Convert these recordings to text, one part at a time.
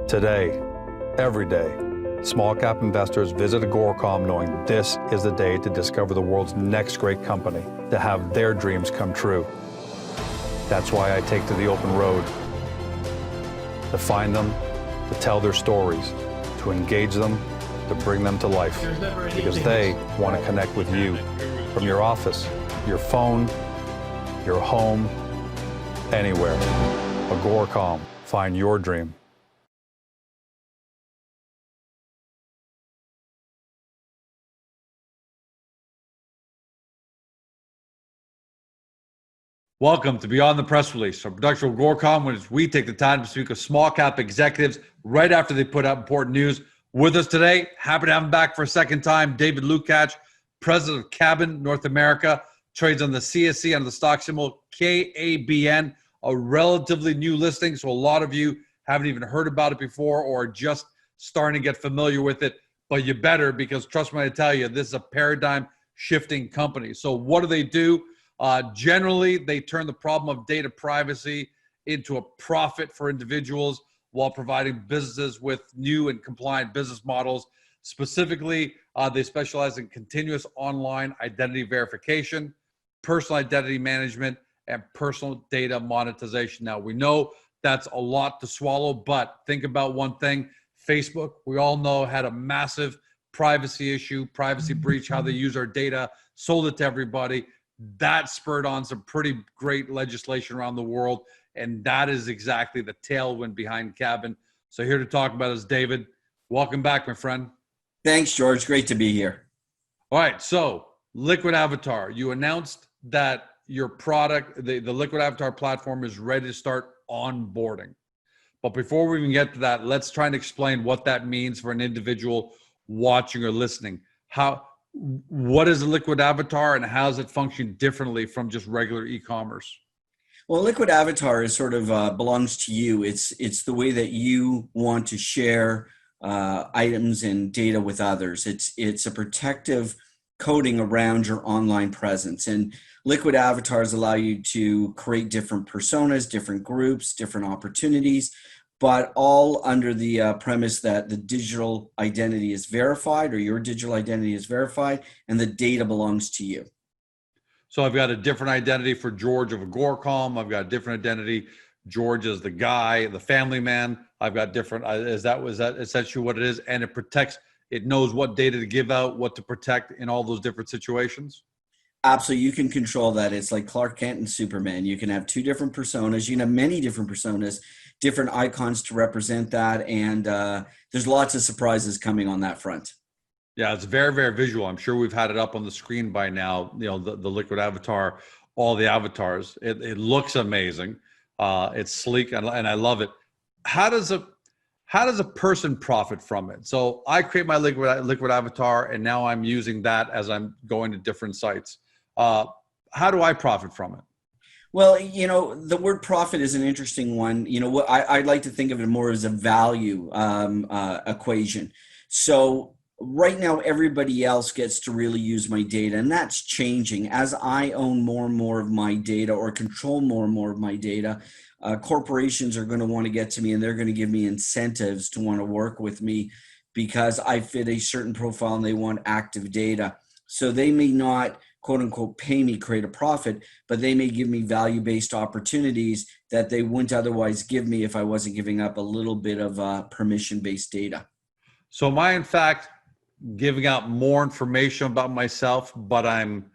Today, every day, small cap investors visit Agoracom knowing this is the day to discover the world's next great company, to have their dreams come true. That's why I take to the open road, to find them, to tell their stories, to engage them, to bring them to life, because they want to connect with you from your office, your phone, your home, anywhere. Agoracom, find your dream. Welcome to Beyond the Press Release, our production of Agoracom, which we take the time to speak with small cap executives right after they put out important news. With us today, happy to have him back for a second time, David Lucatch, President of KABN North America, trades on the CSE under the stock symbol KABN, a relatively new listing, so a lot of you haven't even heard about it before or are just starting to get familiar with it, but you better, because trust me when I tell you, this is a paradigm shifting company. So what do? Generally, they turn the problem of data privacy into a profit for individuals while providing businesses with new and compliant business models. Specifically, they specialize in continuous online identity verification, personal identity management, and personal data monetization. Now, we know that's a lot to swallow, but think about one thing. Facebook, we all know, had a massive privacy issue, privacy breach, how they use our data, sold it to everybody. That spurred on some pretty great legislation around the world, and that is exactly the tailwind behind KABN. So here to talk about is David. Welcome back, my friend. Thanks, George. Great to be here. All right, so Liquid Avatar, you announced that your product, the Liquid Avatar platform, is ready to start onboarding. But before we even get to that, let's try and explain what that means for an individual watching or listening. What is a Liquid Avatar and how does it function differently from just regular e-commerce? Well, Liquid Avatar is sort of belongs to you. It's the way that you want to share items and data with others. It's a protective coating around your online presence. And Liquid Avatars allow you to create different personas, different groups, different opportunities, but all under the premise that the digital identity is verified, or your digital identity is verified, and the data belongs to you. So I've got a different identity for George of Agoracom. I've got a different identity. George is the guy, the family man. I've got different. Is that essentially what it is? And it protects. It knows what data to give out, what to protect in all those different situations. Absolutely, you can control that. It's like Clark Kent and Superman. You can have two different personas. You can have many different personas, different icons to represent that, and there's lots of surprises coming on that front. Yeah, it's very, very visual. I'm sure we've had it up on the screen by now. You know, the Liquid Avatar, all the avatars. It looks amazing. It's sleek, and I love it. How does a person profit from it? So I create my Liquid Avatar, and now I'm using that as I'm going to different sites. How do I profit from it? Well, you know, the word profit is an interesting one. You know, what I'd like to think of it more as a value equation. So right now, everybody else gets to really use my data, and that's changing. As I own more and more of my data, or control more and more of my data, corporations are going to want to get to me, and they're going to give me incentives to want to work with me because I fit a certain profile and they want active data. So they may not, quote unquote, pay me, create a profit, but they may give me value-based opportunities that they wouldn't otherwise give me if I wasn't giving up a little bit of permission-based data. So am I, in fact, giving out more information about myself, but I'm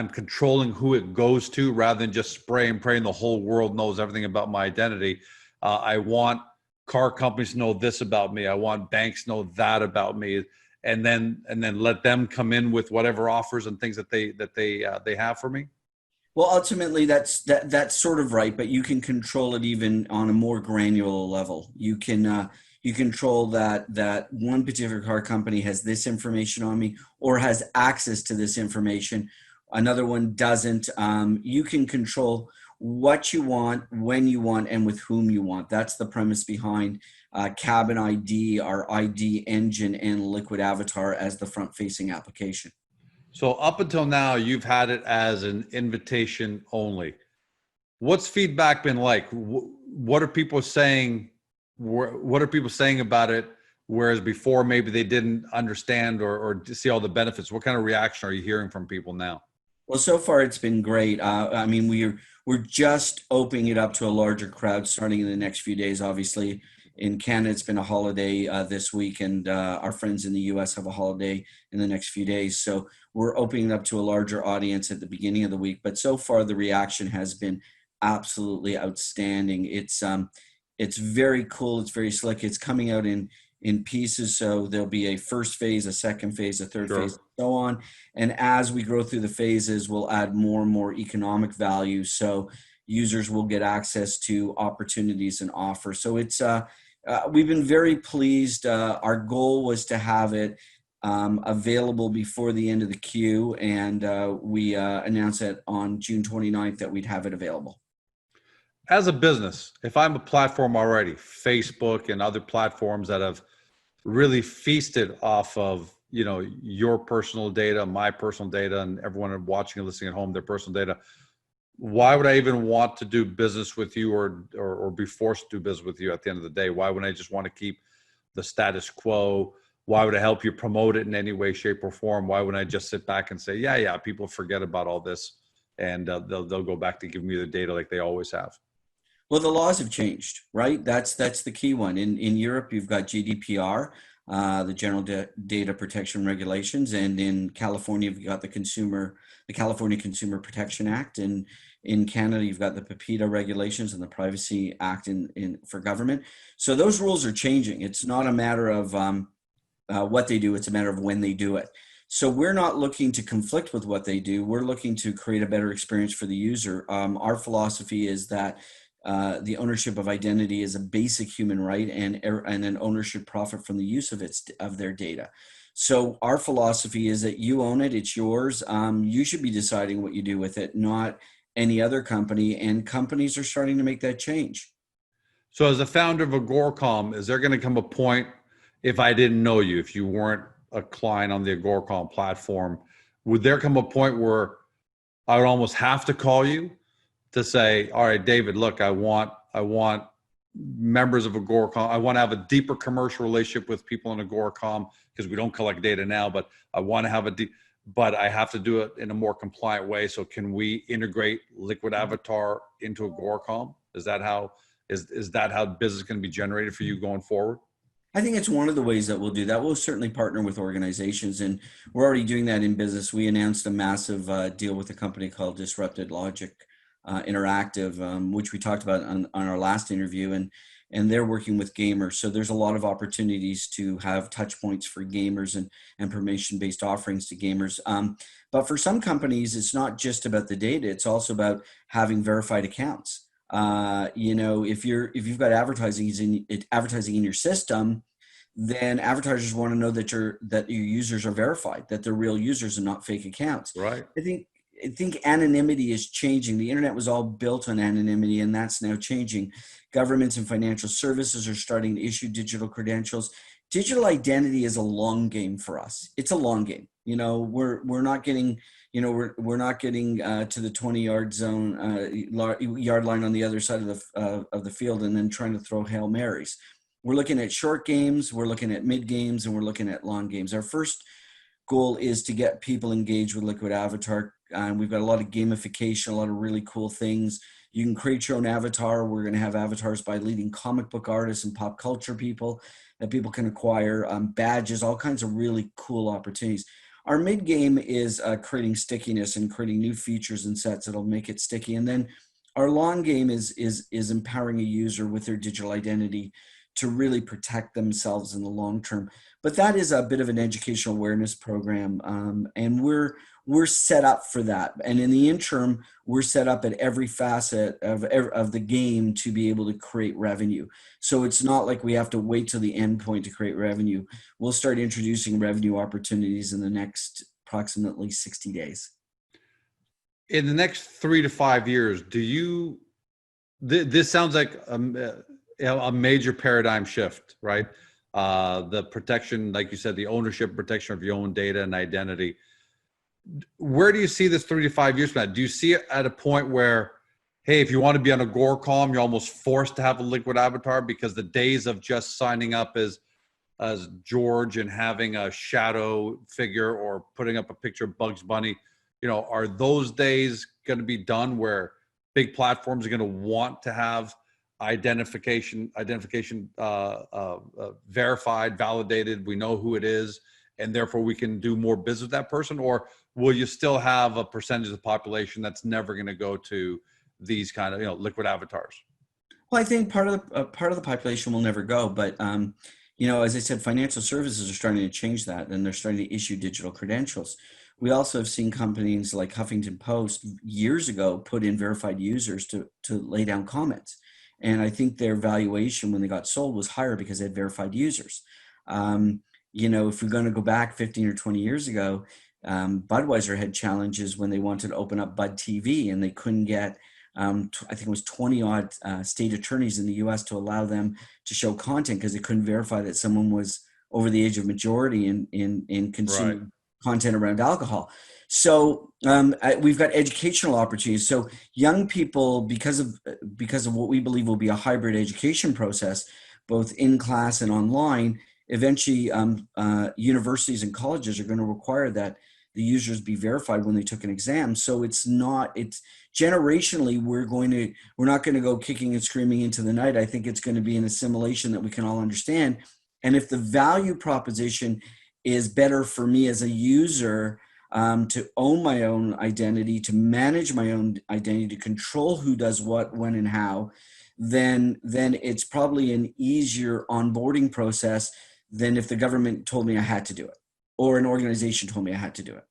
controlling who it goes to rather than just spray and pray and the whole world knows everything about my identity? I want car companies to know this about me. I want banks to know that about me. And then let them come in with whatever offers and things that they have for me. Well, ultimately, that's sort of right, but you can control it even on a more granular level. You can you control that one particular car company has this information on me or has access to this information. Another one doesn't. You can control what you want, when you want, and with whom you want. That's the premise behind KABN ID, our ID engine, and Liquid Avatar as the front-facing application. So up until now, you've had it as an invitation only. What's feedback been like? What are people saying what are people saying about it? Whereas before, maybe they didn't understand or see all the benefits. What kind of reaction are you hearing from people now? Well, so far it's been great. I mean, we're just opening it up to a larger crowd starting in the next few days. Obviously, in Canada, it's been a holiday this week, and our friends in the U.S. have a holiday in the next few days. So we're opening it up to a larger audience at the beginning of the week. But so far, the reaction has been absolutely outstanding. It's very cool. It's very slick. It's coming out in pieces. So there'll be a first phase, a second phase, a third phase, and so on. And as we grow through the phases, we'll add more and more economic value. So users will get access to opportunities and offers. So we've been very pleased. Our goal was to have it available before the end of the queue. And we announced it on June 29th that we'd have it available. As a business, if I'm a platform already, Facebook and other platforms that have really feasted off of, your personal data, my personal data, and everyone watching and listening at home, their personal data, why would I even want to do business with you or be forced to do business with you at the end of the day? Why wouldn't I just want to keep the status quo? Why would I help you promote it in any way, shape, or form? Why wouldn't I just sit back and say, yeah, people forget about all this and they'll go back to giving me the data like they always have? Well, the laws have changed, right? That's the key one. In Europe, you've got GDPR, the General Data Protection Regulations, and in California, you've got the California Consumer Protection Act, and in Canada, you've got the PIPEDA regulations and the Privacy Act for government. So those rules are changing. It's not a matter of what they do; it's a matter of when they do it. So we're not looking to conflict with what they do. We're looking to create a better experience for the user. Our philosophy is that the ownership of identity is a basic human right, and an owner should profit from the use of their data. So our philosophy is that you own it, it's yours. You should be deciding what you do with it, not any other company. And companies are starting to make that change. So as a founder of Agoracom, is there going to come a point, if I didn't know you, if you weren't a client on the Agoracom platform, would there come a point where I would almost have to call you to say, all right, David, look, I want members of Agoracom. I want to have a deeper commercial relationship with people in Agoracom because we don't collect data now, but I want to have but I have to do it in a more compliant way. So can we integrate Liquid Avatar into Agoracom? Is that how business can be generated for you going forward? I think it's one of the ways that we'll do that. We'll certainly partner with organizations, and we're already doing that in business. We announced a massive deal with a company called Disruptive Interactive, which we talked about on our last interview, and they're working with gamers. So there's a lot of opportunities to have touch points for gamers and permission-based offerings to gamers. But for some companies, it's not just about the data; it's also about having verified accounts. If you've got advertising in your system, then advertisers want to know that your users are verified, that they're real users and not fake accounts. Right. I think anonymity is changing. The internet was all built on anonymity, and that's now changing. Governments and financial services are starting to issue digital credentials. Digital identity is a long game for us. It's a long game. We're not getting, we're not getting to the 20-yard zone, yard line on the other side of the field, and then trying to throw Hail Marys. We're looking at short games, we're looking at mid games, and we're looking at long games. Our first goal is to get people engaged with Liquid Avatar. We've got a lot of gamification, a lot of really cool things. You can create your own avatar. We're going to have avatars by leading comic book artists and pop culture people that people can acquire, badges, all kinds of really cool opportunities. Our mid game is creating stickiness and creating new features and sets that'll make it sticky. And then our long game is empowering a user with their digital identity to really protect themselves in the long term. But that is a bit of an educational awareness program, and we're set up for that. And in the interim, we're set up at every facet of the game to be able to create revenue. So it's not like we have to wait till the end point to create revenue. We'll start introducing revenue opportunities in the next approximately 60 days. In the next 3 to 5 years, this sounds like a major paradigm shift, right? The protection, like you said, the ownership protection of your own data and identity. Where do you see this 3 to 5 years from now? Do you see it at a point where hey, if you want to be on a Gorecom, you're almost forced to have a liquid avatar, because the days of just signing up as George and having a shadow figure or putting up a picture of Bugs Bunny, are those days going to be done, where big platforms are going to want to have identification verified, validated, we know who it is, and therefore we can do more business with that person? Or will you still have a percentage of the population that's never going to go to these kind of liquid avatars? Well, I think part of the population will never go, but as I said, financial services are starting to change that, and they're starting to issue digital credentials. We also have seen companies like Huffington Post years ago put in verified users to lay down comments. And I think their valuation when they got sold was higher because they had verified users. If we're going to go back 15 or 20 years ago, Budweiser had challenges when they wanted to open up Bud TV, and they couldn't get, I think it was 20 odd state attorneys in the US to allow them to show content, because they couldn't verify that someone was over the age of majority in consuming Right. content around alcohol. So we've got educational opportunities. So young people, because of what we believe will be a hybrid education process, both in class and online, eventually universities and colleges are going to require that the users be verified when they took an exam. So it's generationally, we're not going to go kicking and screaming into the night. I think it's going to be an assimilation that we can all understand. And if the value proposition is better for me as a user, to own my own identity, to manage my own identity, to control who does what, when, and how, then it's probably an easier onboarding process than if the government told me I had to do it, or an organization told me I had to do it.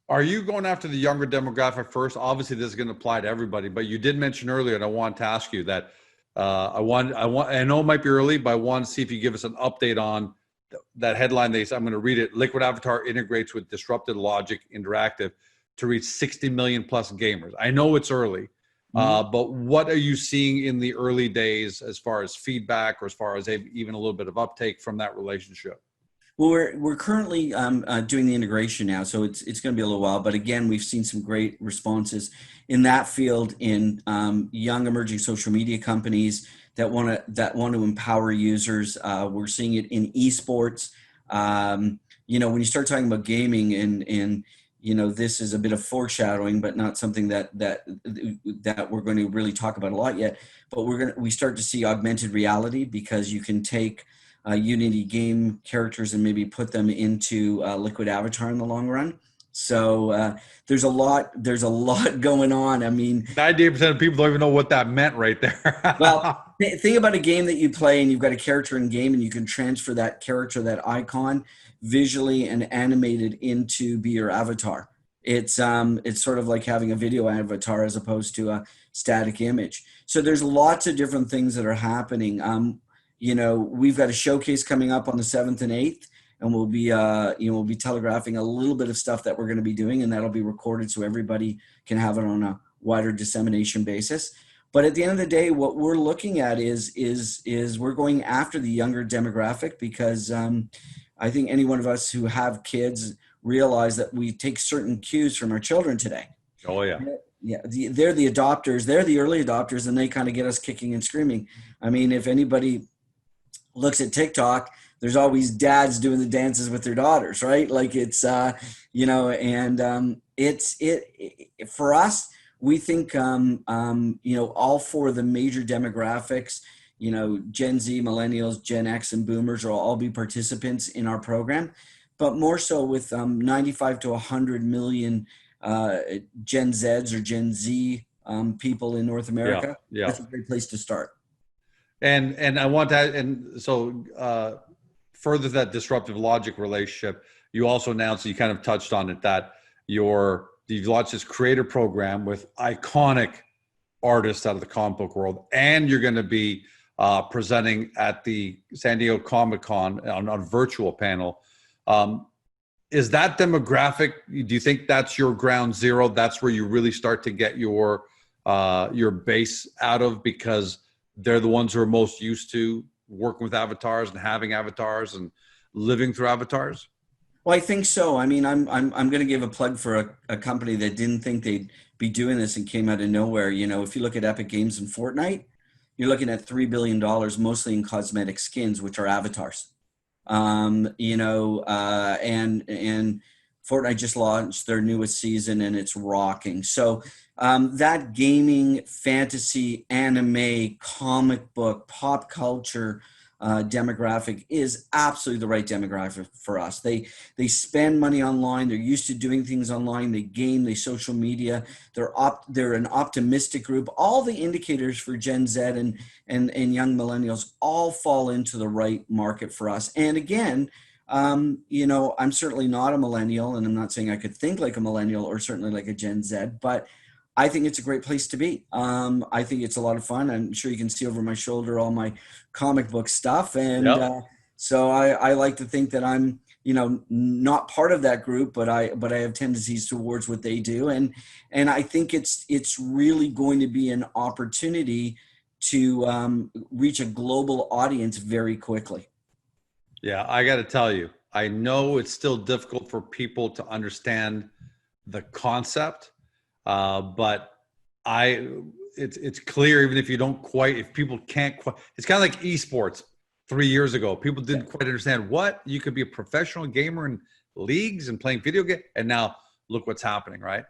Are you going after the younger demographic first? Obviously, this is going to apply to everybody, but you did mention earlier, and I want to ask you that I know it might be early, but I want to see if you give us an update on that headline. I'm going to read it. Liquid Avatar integrates with Disruptive Logic Interactive to reach 60 million plus gamers. I know it's early, but what are you seeing in the early days as far as feedback, or as far as even a little bit of uptake from that relationship? Well, we're currently doing the integration now, so it's going to be a little while. But again, we've seen some great responses in that field in young emerging social media companies that want to empower users. We're seeing it in esports. When you start talking about gaming, and this is a bit of foreshadowing, but not something that we're going to really talk about a lot yet. But we start to see augmented reality, because you can take Unity game characters and maybe put them into Liquid Avatar in the long run. So there's a lot going on. I mean, 98% of people don't even know what that meant right there. well, think about a game that you play, and you've got a character in game, and you can transfer that character, that icon, visually and animated into be your avatar. It's sort of like having a video avatar as opposed to a static image. So there's lots of different things that are happening. We've got a showcase coming up on the 7th and 8th, and we'll be telegraphing a little bit of stuff that we're going to be doing, and that'll be recorded so everybody can have it on a wider dissemination basis. But at the end of the day, what we're looking at is we're going after the younger demographic, because I think any one of us who have kids realize that we take certain cues from our children today. Oh yeah. Yeah, they're the adopters. They're the early adopters, and they kind of get us kicking and screaming. I mean, if anybody looks at TikTok, there's always dads doing the dances with their daughters, right? Like it's, for us, we think, all four of the major demographics, Gen Z, millennials, Gen X, and boomers will all be participants in our program, but more so with 95 to 100 million Gen Zs or Gen Z people in North America. Yeah. That's a great place to start. And I want to, and so further that disruptive logic relationship, you also announced, you kind of touched on it, that you've launched this creator program with iconic artists out of the comic book world, and you're going to be presenting at the San Diego Comic-Con on a virtual panel. Is that demographic, do you think that's your ground zero? That's where you really start to get your base out of, because they're the ones who are most used to working with avatars and having avatars and living through avatars? Well, I think so. I mean, I'm going to give a plug for a company that didn't think they'd be doing this and came out of nowhere. You know, if you look at Epic Games and Fortnite, you're looking at $3 billion, mostly in cosmetic skins, which are avatars. You know, and Fortnite just launched their newest season and it's rocking. So that gaming, fantasy, anime, comic book, pop culture demographic is absolutely the right demographic for us. They spend money online. They're used to doing things online. They game, they social media. They're an optimistic group. All the indicators for Gen Z and young millennials all fall into the right market for us. And again, you know, I'm certainly not a millennial, and I'm not saying I could think like a millennial or certainly like a Gen Z, but I think it's a great place to be. I think it's a lot of fun. I'm sure you can see over my shoulder all my comic book stuff. And so I like to think that I'm, you know, not part of that group, but I have tendencies towards what they do. And I think it's really going to be an opportunity to reach a global audience very quickly. Yeah, I got to tell you, I know it's still difficult for people to understand the concept, but it's clear, even if you don't quite, if people can't quite, it's kind of like esports 3 years ago. People didn't quite understand what you could be a professional gamer in leagues and playing video games, and now look what's happening, right?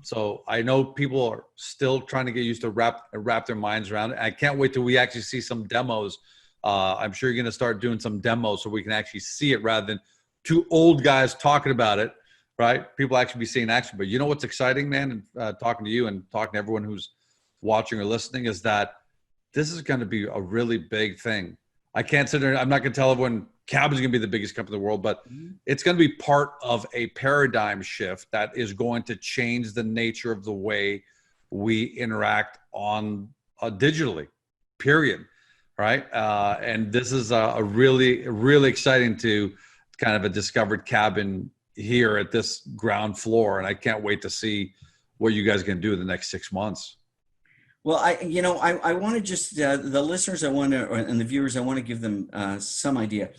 So I know people are still trying to get used to wrap their minds around it. I can't wait till we actually see some demos. I'm sure you're going to start doing some demos so we can actually see it rather than two old guys talking about it, right? People actually be seeing action. But you know what's exciting, man, and talking to you and talking to everyone who's watching or listening, is that this is going to be a really big thing. I can't sit there. I'm not going to tell everyone KABN is going to be the biggest company in the world, but it's going to be part of a paradigm shift that is going to change the nature of the way we interact on digitally, period. Right. And this is a really exciting to kind of a discovered KABN here at this ground floor. And I can't wait to see what you guys can do in the next 6 months. Well, I want to just, the listeners, and the viewers, I want to give them some idea.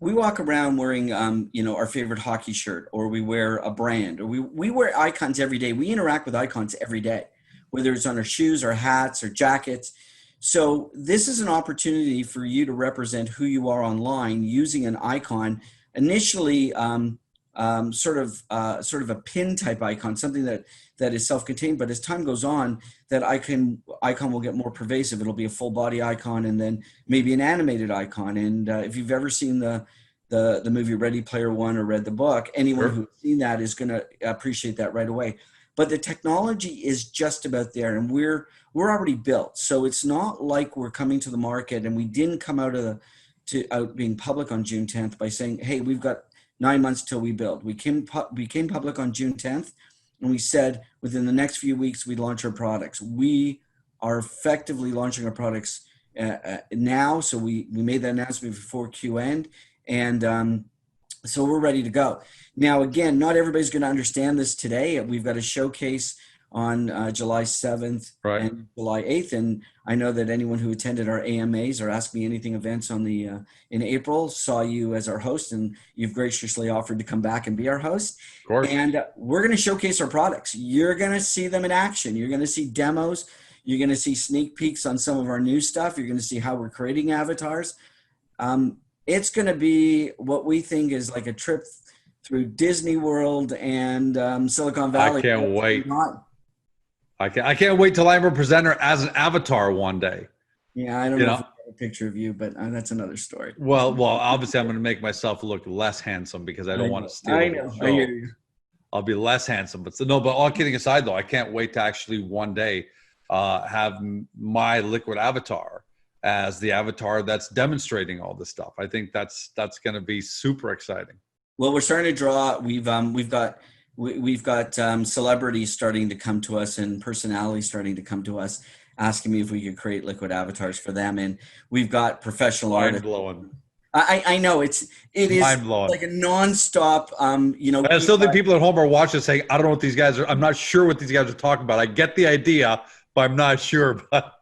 We walk around wearing, you know, our favorite hockey shirt, or we wear a brand, or we wear icons every day. We interact with icons every day, whether it's on our shoes or hats or jackets. So this is an opportunity for you to represent who you are online using an icon, initially sort of a pin type icon, something that is self-contained. But as time goes on, that icon will get more pervasive. It'll be a full body icon, and then maybe an animated icon. And if you've ever seen the movie Ready Player One or read the book, anyone who's seen that is going to appreciate that right away. But the technology is just about there, and we're already built. So it's not like we're coming to the market, and we didn't come out being public on June 10th by saying, hey, we've got 9 months till we build. We came public on June 10th, and we said within the next few weeks we'd launch our products. We are effectively launching our products now. So we made that announcement before Q end, and so we're ready to go. Now, again, not everybody's going to understand this today. We've got a showcase on July 7th and July 8th. And I know that anyone who attended our AMAs or Ask Me Anything events in April saw you as our host, and you've graciously offered to come back and be our host. Of course. And we're going to showcase our products. You're going to see them in action. You're going to see demos. You're going to see sneak peeks on some of our new stuff. You're going to see how we're creating avatars. It's going to be what we think is like a trip through Disney World and Silicon Valley. I can't wait. I can't wait till I'm a presenter as an avatar one day. Yeah, I don't know if I have a picture of you, but that's another story. Well, obviously I'm going to make myself look less handsome because I don't want to steal the show. I hear you. I'll be less handsome, but all kidding aside though, I can't wait to actually one day have my liquid avatar as the avatar that's demonstrating all this stuff. I think that's going to be super exciting. Well, we're starting to draw. We've got celebrities starting to come to us and personalities starting to come to us, asking me if we could create liquid avatars for them. And we've got professional artists. Mind-blowing. I know it is mind-blowing. Like a nonstop. I still think people at home are watching saying, I don't know what these guys are. I'm not sure what these guys are talking about. I get the idea, but I'm not sure. But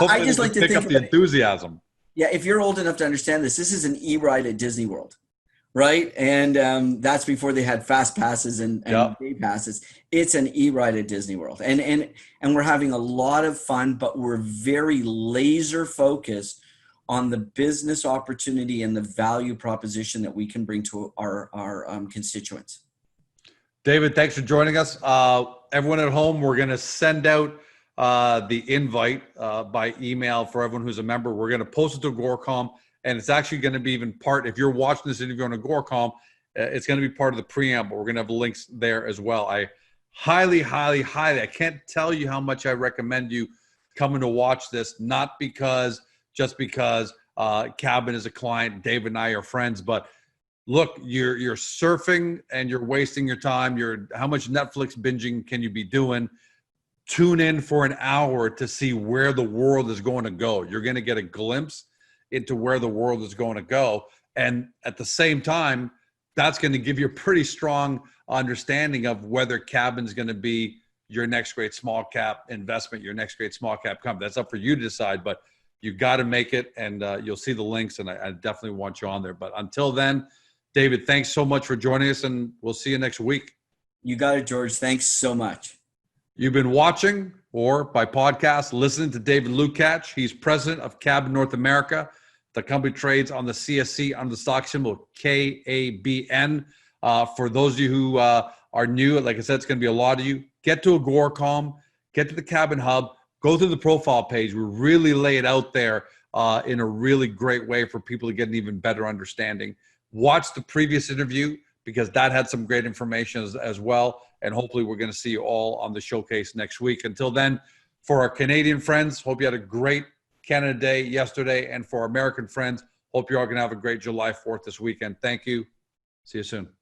I just like to pick up the enthusiasm. Yeah, if you're old enough to understand this is an e-ride at Disney World. right? And that's before they had fast passes and Yep. day passes. It's an e-ride at Disney World, and we're having a lot of fun, but we're very laser focused on the business opportunity and the value proposition that we can bring to our constituents. David, thanks for joining us. Everyone at home, we're going to send out the invite by email for everyone who's a member. We're going to post it to Agoracom, and it's actually going to be even part, if you're watching this interview on Agoracom, it's going to be part of the preamble. We're going to have links there as well. I highly, highly, highly, I can't tell you how much I recommend you coming to watch this, not just because KABN is a client, David and I are friends, but look, you're surfing and you're wasting your time. How much Netflix binging can you be doing? Tune in for an hour to see where the world is going to go. You're going to get a glimpse into where the world is going to go. And at the same time, that's going to give you a pretty strong understanding of whether KABN is going to be your next great small cap investment, your next great small cap company. That's up for you to decide, but you got to make it, and you'll see the links, and I definitely want you on there. But until then, David, thanks so much for joining us, and we'll see you next week. You got it, George. Thanks so much. You've been watching, or by podcast, listening to David Lucatch. He's president of KABN North America. The company trades on the CSE under the stock symbol KABN. For those of you who are new, like I said, it's going to be a lot of you. Get to Agoracom, get to the KABN Hub, go through the profile page. We really lay it out there in a really great way for people to get an even better understanding. Watch the previous interview because that had some great information as well. And hopefully we're going to see you all on the showcase next week. Until then, for our Canadian friends, hope you had a great Canada Day yesterday. And for our American friends, hope you're all going to have a great July 4th this weekend. Thank you. See you soon.